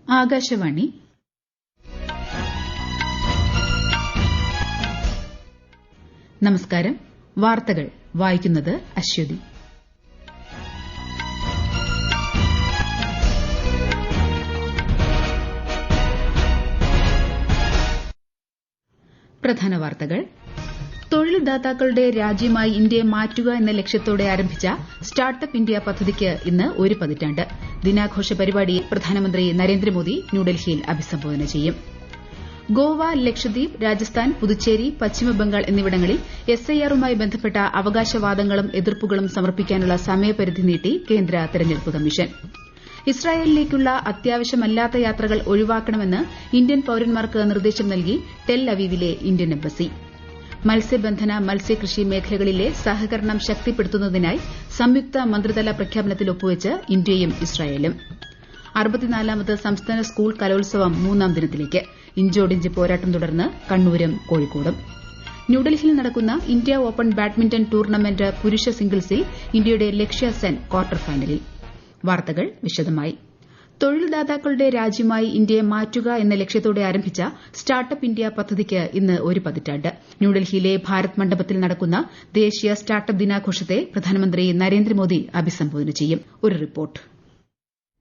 ആകാശവാണി. നമസ്കാരം. വാർത്തകൾ വായിക്കുന്നത് അശ്വതി. പ്രധാന വാർത്തകൾ. തൊഴിൽദാതാക്കളുടെ രാജ്യമായി ഇന്ത്യയെ മാറ്റുക എന്ന ലക്ഷ്യത്തോടെ ആരംഭിച്ച സ്റ്റാർട്ടപ്പ് ഇന്ത്യ പദ്ധതിക്ക് ഇന്ന് ഒരു പതിറ്റാണ്ട്. ദിനാഘോഷ പരിപാടിയെ പ്രധാനമന്ത്രി നരേന്ദ്രമോദി ന്യൂഡൽഹിയിൽ അഭിസംബോധന ചെയ്യും. ഗോവ, ലക്ഷദ്വീപ്, രാജസ്ഥാൻ, പുതുച്ചേരി, പശ്ചിമബംഗാൾ എന്നിവിടങ്ങളിൽ എസ്ഐആറുമായി ബന്ധപ്പെട്ട അവകാശവാദങ്ങളും എതിർപ്പുകളും സമർപ്പിക്കാനുള്ള സമയപരിധി നീട്ടി കേന്ദ്ര തെരഞ്ഞെടുപ്പ് കമ്മീഷൻ. ഇസ്രായേലിലേക്കുള്ള അത്യാവശ്യമല്ലാത്ത യാത്രകൾ ഒഴിവാക്കണമെന്ന് ഇന്ത്യൻ പൌരന്മാർക്ക് നിർദ്ദേശം നൽകി ടെൽ അവീവിലെ ഇന്ത്യൻ എംബസി. മത്സ്യബന്ധന, മത്സ്യകൃഷി മേഖലകളിലെ സഹകരണം ശക്തിപ്പെടുത്തുന്നതിനായി സംയുക്ത മന്ത്രിതല പ്രഖ്യാപനത്തിൽ ഒപ്പുവച്ച് ഇന്ത്യയും ഇസ്രായേലും. 64ാമത് സംസ്ഥാന സ്കൂൾ കലോത്സവം 3ാം ദിനത്തിലേക്ക്. ഇഞ്ചോടിഞ്ച് പോരാട്ടം തുടർന്ന് കണ്ണൂരും കോഴിക്കോടും. ന്യൂഡൽഹിയിൽ നടക്കുന്ന ഇന്ത്യ ഓപ്പൺ ബാഡ്മിന്റൺ ടൂർണമെന്റ് പുരുഷ സിംഗിൾസിൽ ഇന്ത്യയുടെ ലക്ഷ്യ സെൻ ക്വാർട്ടർ ഫൈനലിൽ. വാർത്തകൾ വിശദമായി. തൊഴിൽദാതാക്കളുടെ രാജ്യമായി ഇന്ത്യയെ മാറ്റുക എന്ന ലക്ഷ്യത്തോടെ ആരംഭിച്ച സ്റ്റാർട്ടപ്പ് ഇന്ത്യ പദ്ധതിക്ക് ഇന്ന് ഒരു പതിറ്റാണ്ട്. ന്യൂഡൽഹിയിലെ ഭാരത് മണ്ഡപത്തിൽ നടക്കുന്ന ദേശീയ സ്റ്റാർട്ടപ്പ് ദിനാഘോഷത്തെ പ്രധാനമന്ത്രി നരേന്ദ്രമോദി അഭിസംബോധന ചെയ്യും. ഒരു റിപ്പോർട്ട്.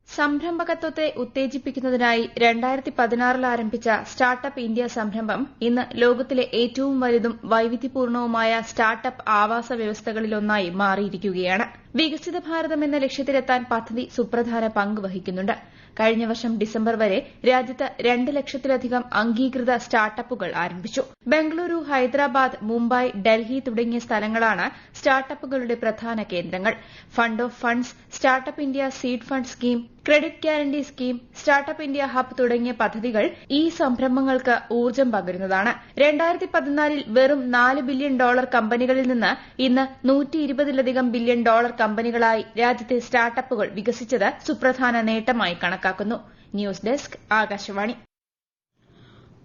സംരംഭകത്വത്തെ ഉത്തേജിപ്പിക്കുന്നതിനായി 2016 ആരംഭിച്ച സ്റ്റാർട്ടപ്പ് ഇന്ത്യ സംരംഭം ഇന്ന് ലോകത്തിലെ ഏറ്റവും വലുതും വൈവിധ്യപൂർണവുമായ സ്റ്റാർട്ടപ്പ് ആവാസ വ്യവസ്ഥകളിലൊന്നായി മാറിയിരിക്കുകയാണ്. വികസിത ഭാരതം എന്ന ലക്ഷ്യത്തിലെത്താൻ പദ്ധതി സുപ്രധാന പങ്ക് വഹിക്കുന്നുണ്ട്. കഴിഞ്ഞ വർഷം ഡിസംബർ വരെ രാജ്യത്ത് 2 ലക്ഷത്തിലധികം അംഗീകൃത സ്റ്റാർട്ടപ്പുകൾ ആരംഭിച്ചു. ബംഗളൂരു, ഹൈദരാബാദ്, മുംബൈ, ഡൽഹി തുടങ്ങിയ സ്ഥലങ്ങളാണ് സ്റ്റാർട്ടപ്പുകളുടെ പ്രധാന കേന്ദ്രങ്ങൾ. Fund of funds, startup India seed fund scheme, credit guarantee scheme, startup India hub തുടങ്ങിയ പദ്ധതികൾ ഈ സംരംഭങ്ങൾക്ക് ഊർജ്ജം പകരുന്നതാണ്. 2014 വെറും $4 ബില്യൺ കമ്പനികളിൽ നിന്ന് ഇന്ന് $120 ബില്യൺ കമ്പനികളായി രാജ്യത്തെ സ്റ്റാർട്ടപ്പുകൾ വികസിച്ചത് സുപ്രധാന നേട്ടമായി കണക്കാക്കുന്നു. News desk, Akashvani.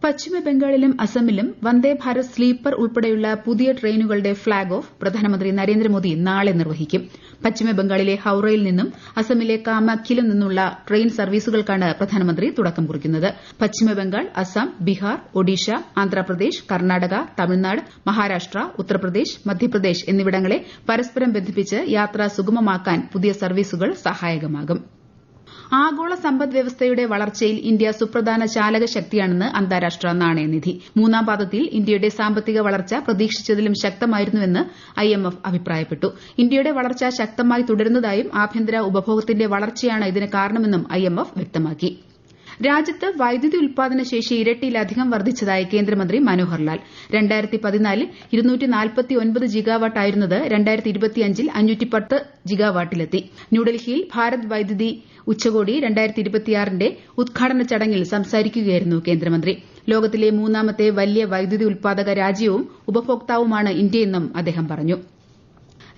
പശ്ചിമബംഗാളിലും അസമിലും വന്ദേ ഭാരത് സ്ലീപ്പർ ഉൾപ്പെടെയുള്ള പുതിയ ട്രെയിനുകളുടെ ഫ്ളാഗ് ഓഫ് പ്രധാനമന്ത്രി നരേന്ദ്രമോദി നാളെ നിർവഹിക്കും. പശ്ചിമബംഗാളിലെ ഹൌറയിൽ നിന്നും അസമിലെ കാമാഖ്യയിലും നിന്നുള്ള ട്രെയിൻ സർവീസുകൾക്കാണ് പ്രധാനമന്ത്രി തുടക്കം കുറിക്കുന്നത്. പശ്ചിമബംഗാൾ, അസം, ബീഹാർ, ഒഡീഷ, ആന്ധ്രാപ്രദേശ്, കർണാടക, തമിഴ്നാട്, മഹാരാഷ്ട്ര, ഉത്തർപ്രദേശ്, മധ്യപ്രദേശ് എന്നിവിടങ്ങളെ പരസ്പരം ബന്ധിപ്പിച്ച് യാത്ര സുഗമമാക്കാൻ പുതിയ സർവീസുകൾ സഹായകമാകും. ആഗോള സമ്പദ് വ്യവസ്ഥയുടെ വളർച്ചയിൽ ഇന്ത്യ സുപ്രധാന ചാലക ശക്തിയാണെന്ന് അന്താരാഷ്ട്ര നാണയനിധി. 3ാം പാദത്തിൽ ഇന്ത്യയുടെ സാമ്പത്തിക വളർച്ച പ്രതീക്ഷിച്ചതിലും ശക്തമായിരുന്നുവെന്ന് IMF അഭിപ്രായപ്പെട്ടു. ഇന്ത്യയുടെ വളർച്ച ശക്തമായി തുടരുന്നതായും ആഭ്യന്തര ഉപഭോഗത്തിന്റെ വളർച്ചയാണ് ഇതിന് കാരണമെന്നും IMF വ്യക്തമാക്കി. രാജ്യത്ത് വൈദ്യുതി ഉൽപാദന ശേഷി ഇരട്ടിയിലധികം വർദ്ധിച്ചതായി കേന്ദ്രമന്ത്രി മനോഹർ ലാൽ. 2014 249 ജിഗാവാട്ട് ആയിരുന്നത് 2025 510 ജിഗാവാട്ടിലെത്തി. ന്യൂഡൽഹിയിൽ ഭാരത് വൈദ്യുതി ഉച്ചകോടി 2026ന്റെ ഉദ്ഘാടന ചടങ്ങിൽ സംസാരിക്കുകയായിരുന്നു കേന്ദ്രമന്ത്രി. ലോകത്തിലെ 3ാമത്തെ വലിയ വൈദ്യുതി ഉൽപാദക രാജ്യവും ഉപഭോക്താവുമാണ് ഇന്ത്യയെന്നും അദ്ദേഹം പറഞ്ഞു.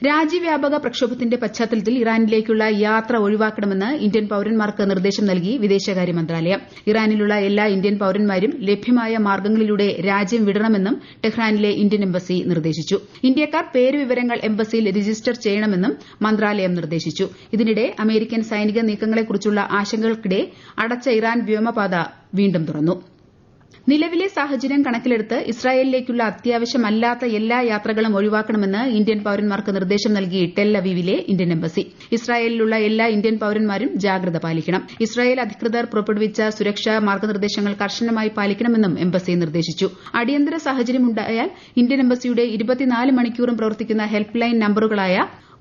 രാജ്യവ്യാപക പ്രക്ഷോഭത്തിന്റെ പശ്ചാത്തലത്തിൽ ഇറാനിലേക്കുള്ള യാത്ര ഒഴിവാക്കണമെന്ന് ഇന്ത്യൻ പൌരന്മാർക്ക് നിർദ്ദേശം നൽകി വിദേശകാര്യ മന്ത്രാലയം. ഇറാനിലുള്ള എല്ലാ ഇന്ത്യൻ പൌരന്മാരും ലഭ്യമായ മാർഗ്ഗങ്ങളിലൂടെ രാജ്യം വിടണമെന്നും ടെഹ്റാനിലെ ഇന്ത്യൻ എംബസി നിർദ്ദേശിച്ചു. ഇന്ത്യക്കാർ പേരുവിവരങ്ങൾ എംബസിയിൽ രജിസ്റ്റർ ചെയ്യണമെന്നും മന്ത്രാലയം നിർദ്ദേശിച്ചു. ഇതിനിടെ അമേരിക്കൻ സൈനിക നീക്കങ്ങളെക്കുറിച്ചുള്ള ആശങ്കകൾക്കിടെ അടച്ച ഇറാൻ വ്യോമപാത വീണ്ടും തുറന്നു. നിലവിലെ സാഹചര്യം കണക്കിലെടുത്ത് ഇസ്രായേലിലേക്കുള്ള അത്യാവശ്യമല്ലാത്ത എല്ലാ യാത്രകളും ഒഴിവാക്കണമെന്ന് ഇന്ത്യൻ പൌരന്മാർക്ക് നിർദ്ദേശം നൽകി ടെൽ അവീവിലെ ഇന്ത്യൻ എംബസി. ഇസ്രായേലിലുള്ള എല്ലാ ഇന്ത്യൻ പൌരന്മാരും ജാഗ്രത പാലിക്കണം. ഇസ്രായേൽ അധികൃതർ പുറപ്പെടുവിച്ച സുരക്ഷാ മാർഗ്ഗനിർദ്ദേശങ്ങൾ കർശനമായി പാലിക്കണമെന്നും എംബസി നിർദ്ദേശിച്ചു. അടിയന്തര സാഹചര്യമുണ്ടായാൽ ഇന്ത്യൻ എംബസിയുടെ 24 മണിക്കൂറും പ്രവർത്തിക്കുന്ന ഹെൽപ്പ് ലൈൻ നമ്പറുകളായ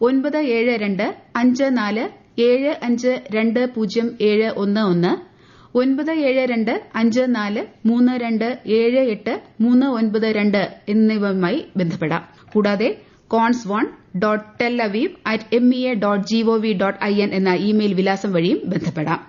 972 54 752071 972 54 32 78 392 എന്നിവയുമായി ബന്ധപ്പെടാം. കൂടാതെ cons1.telaviv@mea.gov.in എന്ന ഇമെയിൽ വിലാസം വഴിയും ബന്ധപ്പെടാം.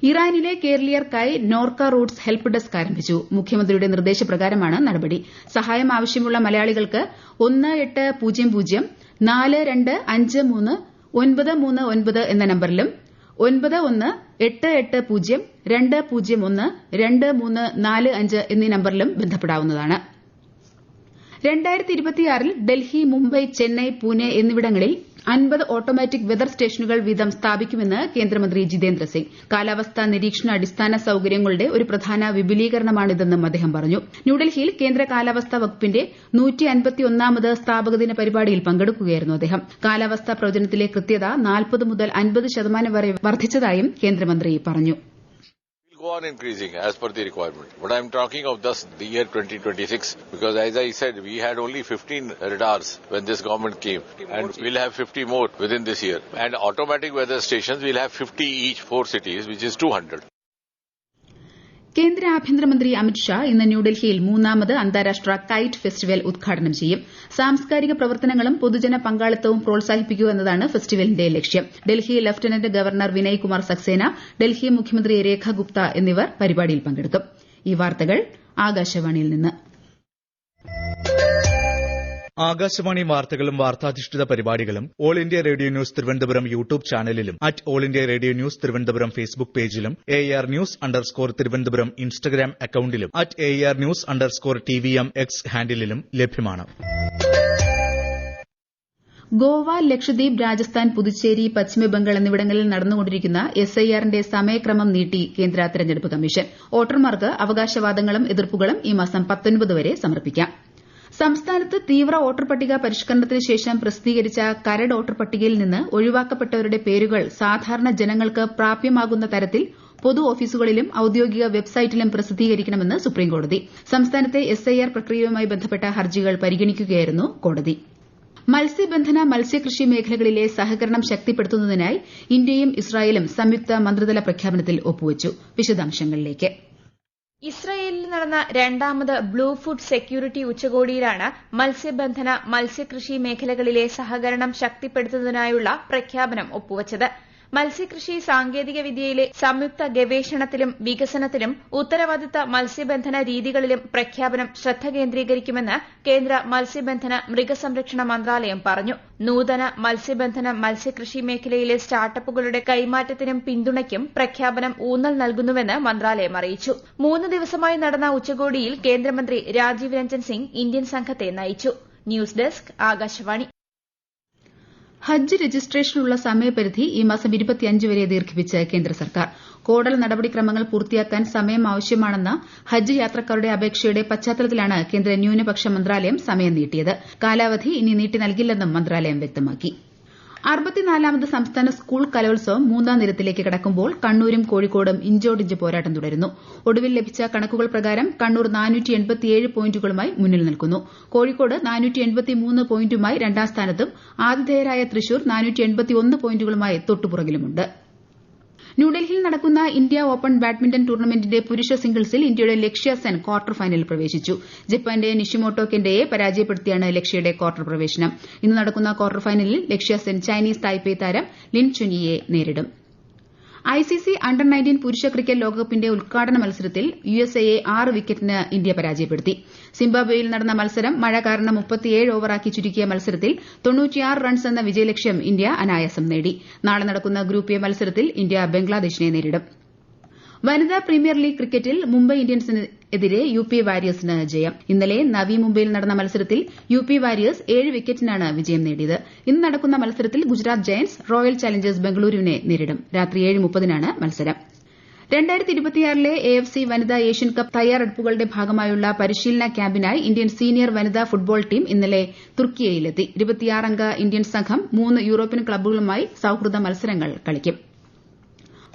ഇറാനിലെ കേരളീയർക്കായി നോർക്ക റൂട്ട്സ് ഹെൽപ്പ് ഡെസ്ക് ആരംഭിച്ചു. മുഖ്യമന്ത്രിയുടെ നിർദ്ദേശപ്രകാരമാണ് നടപടി. സഹായം ആവശ്യമുള്ള മലയാളികൾക്ക് 1800 4253 939 എന്ന നമ്പറിലും 918802012345 എന്നീ നമ്പറിലും ബന്ധപ്പെടാവുന്നതാണ്. 2026 ഡൽഹി, മുംബൈ, ചെന്നൈ, പൂനെ എന്നിവിടങ്ങളിൽ 50 ഓട്ടോമാറ്റിക് വെതർ സ്റ്റേഷനുകൾ വീതം സ്ഥാപിക്കുമെന്ന് കേന്ദ്രമന്ത്രി ജിതേന്ദ്ര സിംഗ്. കാലാവസ്ഥാ നിരീക്ഷണ അടിസ്ഥാന സൌകര്യങ്ങളുടെ ഒരു പ്രധാന വിപുലീകരണമാണിതെന്നും അദ്ദേഹം പറഞ്ഞു. ന്യൂഡൽഹിയിൽ കേന്ദ്ര കാലാവസ്ഥാ വകുപ്പിന്റെ 151ാമത് സ്ഥാപകദിന പരിപാടിയിൽ പങ്കെടുക്കുകയായിരുന്നു അദ്ദേഹം. കാലാവസ്ഥാ പ്രവചനത്തിലെ കൃത്യത 40 മുതൽ 50% വരെ വർദ്ധിച്ചതായും കേന്ദ്രമന്ത്രി പറഞ്ഞു. Go on increasing as per the requirement. But I'm talking of thus the year 2026 because as I said, we had only 15 radars when this government came and we'll have 50 more within this year. And automatic weather stations, we'll have 50 each 4 cities, which is 200. കേന്ദ്ര ആഭ്യന്തരമന്ത്രി അമിത്ഷാ ഇന്ന് ന്യൂഡൽഹിയിൽ 3ാമത് അന്താരാഷ്ട്ര KITE festival ഉദ്ഘാടനം ചെയ്യും. സാംസ്കാരിക പ്രവർത്തനങ്ങളും പൊതുജന പങ്കാളിത്തവും പ്രോത്സാഹിപ്പിക്കുക എന്നതാണ് ഫെസ്റ്റിവലിന്റെ ലക്ഷ്യം. ഡൽഹി ലഫ്റ്റനന്റ് ഗവർണർ വിനയ് കുമാർ സക്സേന, ഡൽഹി മുഖ്യമന്ത്രി രേഖ ഗുപ്ത എന്നിവർ പരിപാടിയിൽ പങ്കെടുക്കും. ഈ വാർത്തകൾ ആകാശവാണിയിൽ നിന്ന്. ആകാശവാണി വാർത്തകളും വാർത്താധിഷ്ഠിത പരിപാടികളും All India Radio News Thiruvananthapuram YouTube ചാനലിലും All India Radio News Thiruvananthapuram Facebook പേജിലും AR News_ തിരുവനന്തപുരം ഇൻസ്റ്റഗ്രാം അക്കൌണ്ടിലും AR News_TVM X ഹാൻഡിലും ലഭ്യമാണ്. ഗോവ, ലക്ഷദ്വീപ്, രാജസ്ഥാൻ, പുതുച്ചേരി, പശ്ചിമബംഗാൾ എന്നിവിടങ്ങളിൽ നടന്നുകൊണ്ടിരിക്കുന്ന SIRന്റെ സമയക്രമം നീട്ടി കേന്ദ്ര തെരഞ്ഞെടുപ്പ് കമ്മീഷൻ. വോട്ടർമാർക്ക് അവകാശവാദങ്ങളും എതിർപ്പുകളും ഈ മാസം 19 വരെ സമർപ്പിക്കാം. സംസ്ഥാനത്ത് തീവ്ര വോട്ടർ പട്ടിക പരിഷ്കരണത്തിന് ശേഷം പ്രസിദ്ധീകരിച്ച കരട് വോട്ടർ പട്ടികയിൽ നിന്ന് ഒഴിവാക്കപ്പെട്ടവരുടെ പേരുകൾ സാധാരണ ജനങ്ങൾക്ക് പ്രാപ്യമാകുന്ന തരത്തിൽ പൊതു ഓഫീസുകളിലും ഔദ്യോഗിക വെബ്സൈറ്റിലും പ്രസിദ്ധീകരിക്കണമെന്ന് സുപ്രീംകോടതി. സംസ്ഥാനത്തെ SIR പ്രക്രിയയുമായി ബന്ധപ്പെട്ട ഹർജികൾ പരിഗണിക്കുകയായിരുന്നു കോടതി. മത്സ്യബന്ധന, മത്സ്യകൃഷി മേഖലകളിലെ സഹകരണം ശക്തിപ്പെടുത്തുന്നതിനായി ഇന്ത്യയും ഇസ്രായേലും സംയുക്ത മന്ത്രിതല പ്രഖ്യാപനത്തിൽ ഒപ്പുവച്ചു. വിശദാംശങ്ങളിലേക്ക്. ഇസ്രയേലിൽ നടന്ന 2ാമത് ബ്ലൂ ഫുഡ് സെക്യൂരിറ്റി ഉച്ചകോടിയിലാണ് മത്സ്യബന്ധന, മത്സ്യകൃഷി മേഖലകളിലെ സഹകരണം ശക്തിപ്പെടുത്തുന്നതിനായുള്ള പ്രഖ്യാപനം ഒപ്പുവച്ചത്. മത്സ്യകൃഷി സാങ്കേതിക വിദ്യയിലെ സംയുക്ത ഗവേഷണത്തിലും വികസനത്തിലും ഉത്തരവാദിത്ത മത്സ്യബന്ധന രീതികളിലും പ്രഖ്യാപനം ശ്രദ്ധ കേന്ദ്രീകരിക്കുമെന്ന് കേന്ദ്ര മത്സ്യബന്ധന, മൃഗസംരക്ഷണ മന്ത്രാലയം പറഞ്ഞു. നൂതന മത്സ്യബന്ധന, മത്സ്യകൃഷി മേഖലയിലെ സ്റ്റാർട്ടപ്പുകളുടെ കൈമാറ്റത്തിനും പിന്തുണയ്ക്കും പ്രഖ്യാപനം ഊന്നൽ നൽകുന്നുവെന്ന് മന്ത്രാലയം അറിയിച്ചു. 3 ദിവസമായി നടന്ന ഉച്ചകോടിയിൽ കേന്ദ്രമന്ത്രി രാജീവ് രഞ്ജൻ സിംഗ് ഇന്ത്യൻ സംഘത്തെ നയിച്ചു. News desk, Akashvani. ഹജ്ജ് രജിസ്ട്രേഷനുള്ള സമയപരിധി ഈ മാസം 25 വരെ ദീർഘിപ്പിച്ച് കേന്ദ്ര സർക്കാർ. കോടൽ നടപടിക്രമങ്ങൾ പൂർത്തിയാക്കാൻ സമയം ആവശ്യമാണെന്ന ഹജ്ജ് യാത്രക്കാരുടെ അപേക്ഷയുടെ പശ്ചാത്തലത്തിലാണ് കേന്ദ്ര ന്യൂനപക്ഷ മന്ത്രാലയം സമയം നീട്ടിയത്. കാലാവധി ഇനി നീട്ടി നൽകില്ലെന്നും മന്ത്രാലയം വ്യക്തമാക്കി. 64ാമത് സംസ്ഥാന സ്കൂൾ കലോത്സവം 3ാം ദിനത്തിലേക്ക് കടക്കുമ്പോൾ കണ്ണൂരും കോഴിക്കോടും ഇഞ്ചോടിഞ്ച് പോരാട്ടം തുടരുന്നു. ഒടുവിൽ ലഭിച്ച കണക്കുകൾ പ്രകാരം കണ്ണൂർ 487 പോയിന്റുകളുമായി മുന്നിൽ നിൽക്കുന്നു. കോഴിക്കോട് 483 പോയിന്റുമായി 2ാം സ്ഥാനത്തും ആതിഥേയരായ തൃശൂർ 481 പോയിന്റുകളുമായി തൊട്ടുപുറകിലുമുണ്ട്. ന്യൂഡൽഹിയിൽ നടക്കുന്ന ഇന്ത്യ ഓപ്പൺ ബാഡ്മിന്റൺ ടൂർണമെന്റിന്റെ പുരുഷ സിംഗിൾസിൽ ഇന്ത്യയുടെ ലക്ഷ്യ സെൻ ക്വാർട്ടർ ഫൈനലിൽ പ്രവേശിച്ചു. ജപ്പാന്റെ നിഷിമോട്ടോ കെൻഡയെ പരാജയപ്പെടുത്തിയാണ് ലക്ഷ്യയുടെ ക്വാർട്ടർ പ്രവേശനം. ഇന്ന് നടക്കുന്ന ക്വാർട്ടർ ഫൈനലിൽ ലക്ഷ്യ സെൻ ചൈനീസ് തായ്പേയ് താരം ലിൻ ചുനിയെ നേരിടും. ICC അണ്ടർ-19 പുരുഷ ക്രിക്കറ്റ് ലോകകപ്പിന്റെ ഉദ്ഘാടന മത്സരത്തിൽ USAയെ 6 വിക്കറ്റിന് ഇന്ത്യ പരാജയപ്പെടുത്തി. സിംബാബ്വേയിൽ നടന്ന മത്സരം മഴ കാരണം 37 ഓവറാക്കി ചുരുക്കിയ മത്സരത്തിൽ 96 റൺസ് എന്ന വിജയലക്ഷ്യം ഇന്ത്യ അനായാസം നേടി. നാളെ നടക്കുന്ന ഗ്രൂപ്പ് എ മത്സരത്തിൽ ഇന്ത്യ ബംഗ്ലാദേശിനെ നേരിടും. വനിതാ പ്രീമിയർ ലീഗ് ക്രിക്കറ്റിൽ മുംബൈ ഇന്ത്യൻസിനെതിരെ UP വാരിയേഴ്സിന് ജയം. ഇന്നലെ നവി മുംബൈയിൽ നടന്ന മത്സരത്തിൽ UP വാരിയേഴ്സ് 7 വിക്കറ്റിനാണ് വിജയം നേടിയത്. ഇന്ന് നടക്കുന്ന മത്സരത്തിൽ ഗുജറാത്ത് ജയന്റ്സ് റോയൽ ചലഞ്ചേഴ്സ് ബംഗളൂരുവിനെ നേരിടും. രാത്രി 7:30-നാണ് മത്സരം. 2026 AFC വനിതാ ഏഷ്യൻ കപ്പ് തയ്യാറെടുപ്പുകളുടെ ഭാഗമായുള്ള പരിശീലന ക്യാമ്പിനായി ഇന്ത്യൻ സീനിയർ വനിതാ ഫുട്ബോൾ ടീം ഇന്നലെ തുർക്കിയയിലെത്തി. 26-അംഗ ഇന്ത്യൻ സംഘം 3 യൂറോപ്യൻ ക്ലബ്ബുകളുമായി സൌഹൃദ മത്സരങ്ങൾ കളിക്കും.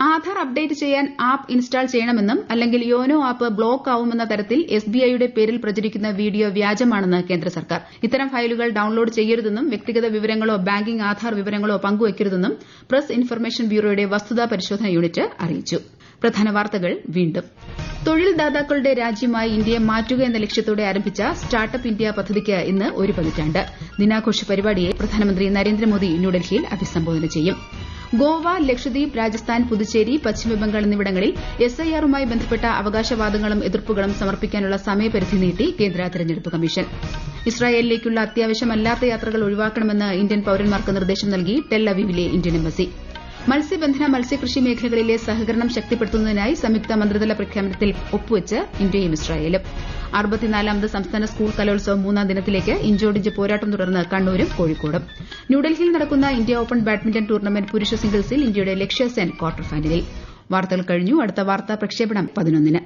ആധാർ അപ്ഡേറ്റ് ചെയ്യാൻ ആപ്പ് ഇൻസ്റ്റാൾ ചെയ്യണമെന്നും അല്ലെങ്കിൽ യോനോ ആപ്പ് ബ്ലോക്ക് ആവുമെന്ന തരത്തിൽ SBIയുടെ പേരിൽ പ്രചരിക്കുന്ന വീഡിയോ വ്യാജമാണെന്ന് കേന്ദ്ര സർക്കാർ. ഇത്തരം ഫയലുകൾ ഡൌൺലോഡ് ചെയ്യരുതെന്നും വ്യക്തിഗത വിവരങ്ങളോ ബാങ്കിംഗ് ആധാർ വിവരങ്ങളോ പങ്കുവയ്ക്കരുതെന്നും പ്രസ് ഇൻഫർമേഷൻ ബ്യൂറോയുടെ വസ്തുതാ പരിശോധന യൂണിറ്റ് അറിയിച്ചു. പ്രധാന വാർത്തകൾ വീണ്ടും. തൊഴിൽദാതാക്കളുടെ രാജ്യമായി ഇന്ത്യയെ മാറ്റുക എന്ന ലക്ഷ്യത്തോടെ ആരംഭിച്ച സ്റ്റാർട്ടപ്പ് ഇന്ത്യ പദ്ധതിക്ക് ഇന്ന് 1 പതിറ്റാണ്ട്. ദിനാഘോഷ പരിപാടിയെ പ്രധാനമന്ത്രി നരേന്ദ്രമോദി ന്യൂഡൽഹിയിൽ അഭിസംബോധന ചെയ്യും. ഗോവ, ലക്ഷദ്വീപ്, രാജസ്ഥാൻ, പുതുച്ചേരി, പശ്ചിമബംഗാൾ എന്നിവിടങ്ങളിൽ SIRുമായി ബന്ധപ്പെട്ട അവകാശവാദങ്ങളും എതിർപ്പുകളും സമർപ്പിക്കാനുള്ള സമയപരിധി നീട്ടി കേന്ദ്ര തെരഞ്ഞെടുപ്പ് കമ്മീഷൻ. ഇസ്രായേലിലേക്കുള്ള അത്യാവശ്യമല്ലാത്ത യാത്രകൾ ഒഴിവാക്കണമെന്ന് ഇന്ത്യൻ പൌരന്മാർക്ക് നിർദ്ദേശം നൽകി ടെൽ അവീവിലെ ഇന്ത്യൻ എംബസി. മത്സ്യബന്ധന, മത്സ്യകൃഷി മേഖലകളിലെ സഹകരണം ശക്തിപ്പെടുത്തുന്നതിനായി സംയുക്ത മന്ത്രിതല പ്രഖ്യാപനത്തിൽ ഒപ്പുവച്ച് ഇന്ത്യയും ഇസ്രായേലും. 64ാമത് സംസ്ഥാന സ്കൂൾ കലോത്സവം 3ാം ദിനത്തിലേക്ക് ഇഞ്ചോടിഞ്ച് പോരാട്ടം തുടർന്ന് കണ്ണൂരും കോഴിക്കോടും. ന്യൂഡൽഹിയിൽ നടക്കുന്ന ഇന്ത്യ ഓപ്പൺ ബാഡ്മിന്റൺ ടൂർണമെന്റ് പുരുഷ സിംഗിൾസിൽ ഇന്ത്യയുടെ ലക്ഷ്യ സെൻ ക്വാർട്ടർ ഫൈനലിൽ. വാർത്തകൾ കഴിഞ്ഞു. അടുത്ത വാർത്താ പ്രക്ഷേപണം 11-ന്.